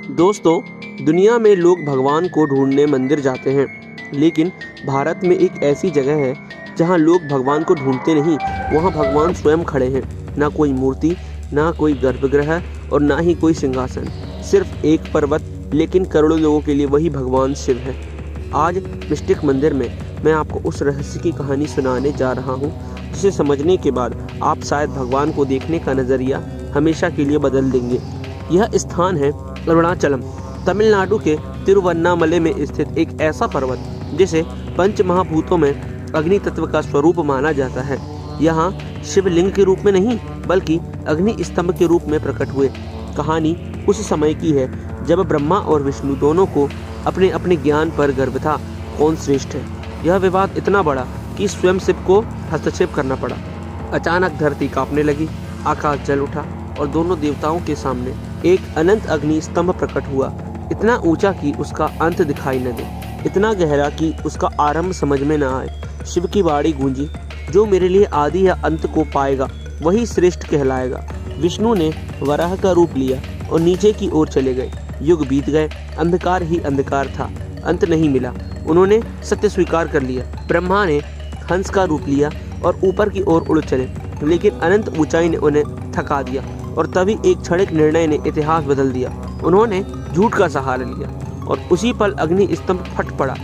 दोस्तों, दुनिया में लोग भगवान को ढूंढने मंदिर जाते हैं, लेकिन भारत में एक ऐसी जगह है जहां लोग भगवान को ढूंढते नहीं, वहां भगवान स्वयं खड़े हैं। ना कोई मूर्ति, ना कोई गर्भगृह और ना ही कोई सिंहासन, सिर्फ एक पर्वत, लेकिन करोड़ों लोगों के लिए वही भगवान शिव है। आज मिस्टिक मंदिर में मैं आपको उस रहस्य की कहानी सुनाने जा रहा हूँ, जिसे समझने के बाद आप शायद भगवान को देखने का नज़रिया हमेशा के लिए बदल देंगे। यह स्थान है अरुणाचलम, तमिलनाडु के तिरुवन्नामले में स्थित एक ऐसा पर्वत जिसे पंच महाभूतों में अग्नि तत्व का स्वरूप माना जाता है। यहाँ शिवलिंग के रूप में नहीं, बल्कि अग्नि स्तंभ के रूप में प्रकट हुए। कहानी उस समय की है जब ब्रह्मा और विष्णु दोनों को अपने अपने ज्ञान पर गर्व था, कौन श्रेष्ठ है। यह विवाद इतना बड़ा कि स्वयं शिव को हस्तक्षेप करना पड़ा। अचानक धरती कांपने लगी, आकाश जल उठा और दोनों देवताओं के सामने एक अनंत अग्नि स्तंभ प्रकट हुआ, इतना ऊंचा कि उसका अंत दिखाई न दे, इतना गहरा कि उसका आरंभ समझ में न आए। शिव की वाणी गूंजी, जो मेरे लिए आदि या अंत को पाएगा वही श्रेष्ठ कहलाएगा। विष्णु ने वराह का रूप लिया और नीचे की ओर चले गए। युग बीत गए, अंधकार ही अंधकार था, अंत नहीं मिला। उन्होंने सत्य स्वीकार कर लिया। ब्रह्मा ने हंस का रूप लिया और ऊपर की ओर उड़ चले, लेकिन अनंत ऊंचाई ने उन्हें थका दिया और तभी एक क्षणिक निर्णय ने इतिहास बदल दिया। उन्होंने झूठ का सहारा लिया और उसी पल अग्नि स्तंभ फट पड़ा।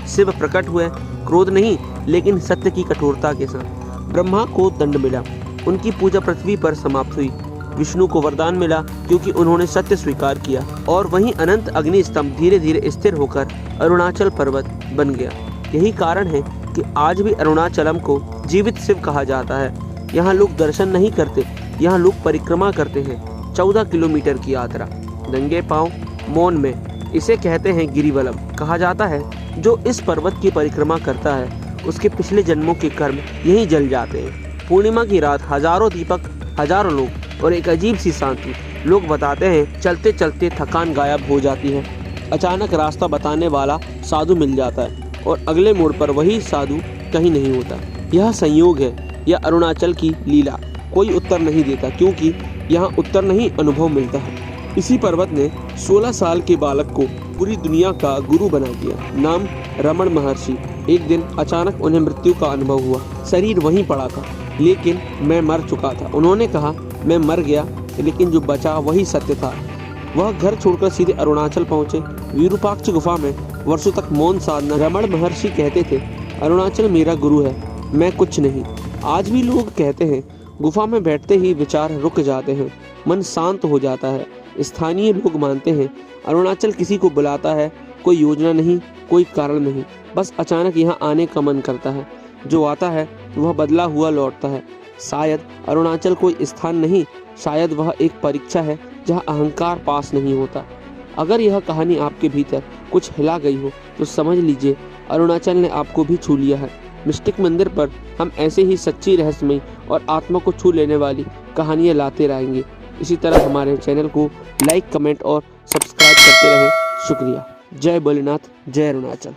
शिव प्रकट हुए, क्रोध नहीं लेकिन सत्य की कठोरता के साथ। ब्रह्मा को दंड मिला, उनकी पूजा पृथ्वी पर समाप्त हुई। विष्णु को वरदान मिला क्योंकि उन्होंने सत्य स्वीकार किया, और वहीं अनंत अग्नि स्तंभ धीरे धीरे स्थिर होकर अरुणाचल पर्वत बन गया। यही कारण है कि आज भी अरुणाचलम को जीवित शिव कहा जाता है। यहाँ लोग दर्शन नहीं करते, यहाँ लोग परिक्रमा करते हैं। 14 किलोमीटर की यात्रा, नंगे पांव, मौन में। इसे कहते हैं गिरिवलम। कहा जाता है जो इस पर्वत की परिक्रमा करता है उसके पिछले जन्मों के कर्म यहीं जल जाते हैं। पूर्णिमा की रात हजारों दीपक, हजारों लोग और एक अजीब सी शांति। लोग बताते हैं चलते चलते थकान गायब हो जाती है। अचानक रास्ता बताने वाला साधु मिल जाता है और अगले मोड़ पर वही साधु कहीं नहीं होता। यह संयोग है या अरुणाचल की लीला? कोई उत्तर नहीं देता, क्योंकि यहाँ उत्तर नहीं, अनुभव मिलता है। इसी पर्वत ने 16 साल के बालक को पूरी दुनिया का गुरु बना दिया। नाम रमण महर्षि। एक दिन अचानक उन्हें मृत्यु का अनुभव हुआ। शरीर वहीं पड़ा था, लेकिन मैं मर चुका था। उन्होंने कहा, मैं मर गया, लेकिन जो बचा वही सत्य था। वह घर छोड़कर सीधे अरुणाचल पहुंचे। विरूपाक्ष गुफा में वर्षों तक मौन साधना। रमण महर्षि कहते थे, अरुणाचल मेरा गुरु है, मैं कुछ नहीं। आज भी लोग कहते हैं, गुफा में बैठते ही विचार रुक जाते हैं, मन शांत हो जाता है। स्थानीय लोग मानते हैं अरुणाचल किसी को बुलाता है, कोई योजना नहीं, कोई कारण नहीं, बस अचानक यहाँ आने का मन करता है। जो आता है वह बदला हुआ लौटता है। शायद अरुणाचल कोई स्थान नहीं, शायद वह एक परीक्षा है जहाँ अहंकार पास नहीं होता। अगर यह कहानी आपके भीतर कुछ हिला गई हो तो समझ लीजिए अरुणाचल ने आपको भी छू लिया है। मिस्टिक मंदिर पर हम ऐसे ही सच्ची, रहस्यमयी और आत्मा को छू लेने वाली कहानियाँ लाते रहेंगे। इसी तरह हमारे चैनल को लाइक, कमेंट और सब्सक्राइब करते रहें। शुक्रिया। जय भोलेनाथ, जय अरुणाचल।